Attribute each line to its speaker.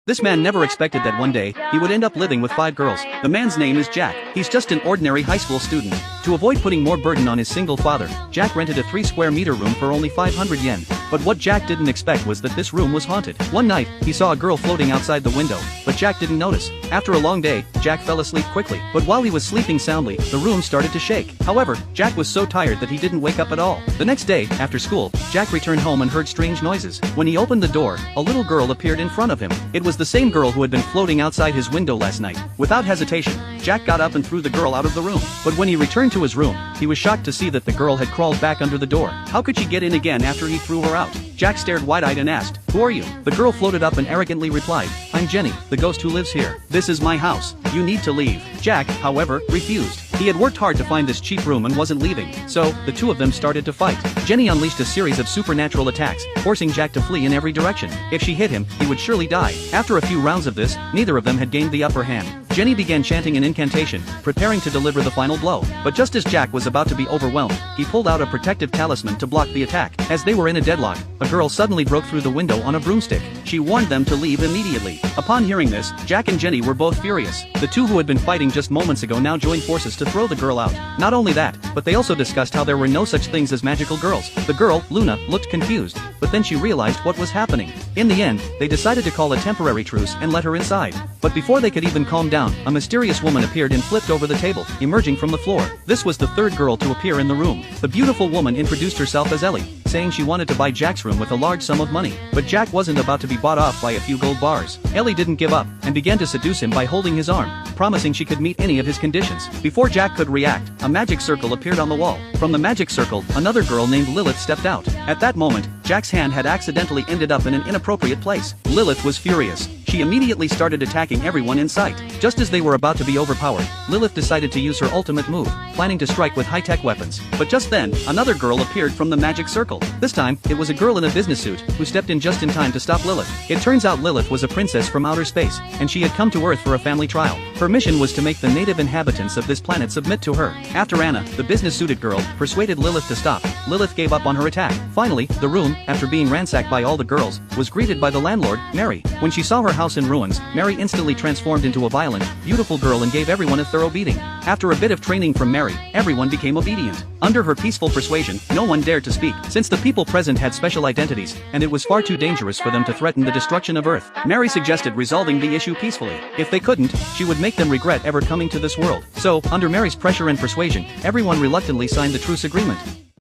Speaker 1: This man never expected that one day, he would end up living with 5 girls. The man's name is Jack. He's just an ordinary high school student. To avoid putting more burden on his single father, Jack rented a 3 square meter room for only 500 yen. But what Jack didn't expect was that this room was haunted. One night, he saw a girl floating outside the window, but Jack didn't notice. After a long day, Jack fell asleep quickly. But while he was sleeping soundly, the room started to shake. However, Jack was so tired that he didn't wake up at all. The next day, after school, Jack returned home and heard strange noises. When he opened the door, a little girl appeared in front of him. It was the same girl who had been floating outside his window last night. Without hesitation, Jack got up and threw the girl out of the room. But when he returned to his room, he was shocked to see that the girl had crawled back under the door. How could she get in again after he threw her out? Jack stared wide-eyed and asked, "Who are you?" The girl floated up and arrogantly replied, "I'm Jenny, the ghost who lives here. This is my house. You need to leave." Jack, however, refused. He had worked hard to find this cheap room and wasn't leaving, so the two of them started to fight. Jenny unleashed a series of supernatural attacks, forcing Jack to flee in every direction. If she hit him, he would surely die. After a few rounds of this, neither of them had gained the upper hand. Jenny began chanting an incantation, preparing to deliver the final blow. But just as Jack was about to be overwhelmed, he pulled out a protective talisman to block the attack. As they were in a deadlock, a girl suddenly broke through the window on a broomstick. She warned them to leave immediately. Upon hearing this, Jack and Jenny were both furious. The two who had been fighting just moments ago now joined forces to throw the girl out. Not only that, but they also discussed how there were no such things as magical girls. The girl, Luna, looked confused, but then she realized what was happening. In the end, they decided to call a temporary truce and let her inside. But before they could even calm down, a mysterious woman appeared and flipped over the table, emerging from the floor. This was the third girl to appear in the room. The beautiful woman introduced herself as Ellie, saying she wanted to buy Jack's room with a large sum of money. But Jack wasn't about to be bought off by a few gold bars. Ellie didn't give up, and began to seduce him by holding his arm, promising she could meet any of his conditions. Before Jack could react, a magic circle appeared on the wall. From the magic circle, another girl named Lilith stepped out. At that moment, Jack's hand had accidentally ended up in an inappropriate place. Lilith was furious. She immediately started attacking everyone in sight. Just as they were about to be overpowered, Lilith decided to use her ultimate move, planning to strike with high-tech weapons. But just then, another girl appeared from the magic circle. This time, it was a girl in a business suit, who stepped in just in time to stop Lilith. It turns out Lilith was a princess from outer space, and she had come to Earth for a family trial. Her mission was to make the native inhabitants of this planet submit to her. After Anna, the business-suited girl, persuaded Lilith to stop, Lilith gave up on her attack. Finally, the room, after being ransacked by all the girls, was greeted by the landlord, Mary. When she saw her house in ruins, Mary instantly transformed into a violent, beautiful girl and gave everyone a thorough beating. After a bit of training from Mary, everyone became obedient. Under her peaceful persuasion, no one dared to speak, since the people present had special identities, and it was far too dangerous for them to threaten the destruction of Earth. Mary suggested resolving the issue peacefully. If they couldn't, she would make them regret ever coming to this world. So, under Mary's pressure and persuasion, everyone reluctantly signed the truce agreement.